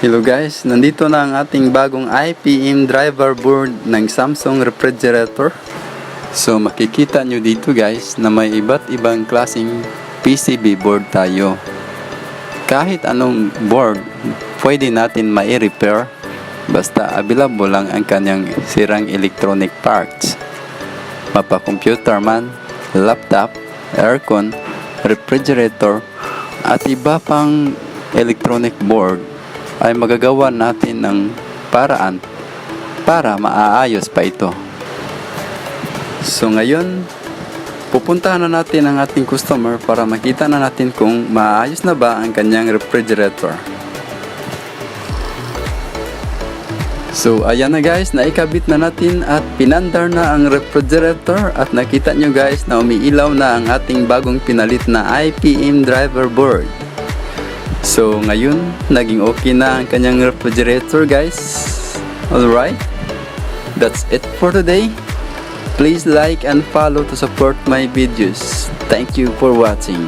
Hello guys, nandito na ang ating bagong IPM driver board ng Samsung refrigerator. So makikita nyo dito guys na may iba't ibang klaseng PCB board tayo. Kahit anong board pwede natin mai-repair basta available lang ang kanyang sirang electronic parts. Mapa-computer man, laptop, aircon, refrigerator at iba pang electronic board ay magagawa natin ng paraan para maaayos pa ito. So ngayon, pupuntahan na natin ang ating customer para makita na natin kung maayos na ba ang kanyang refrigerator. So ayan na guys, naikabit na natin at pinandar na ang refrigerator at nakita nyo guys na umiilaw na ang ating bagong pinalit na IPM driver board. So ngayon, naging okay na ang kanyang refrigerator guys. Alright, that's it for today. Please like and follow to support my videos. Thank you for watching.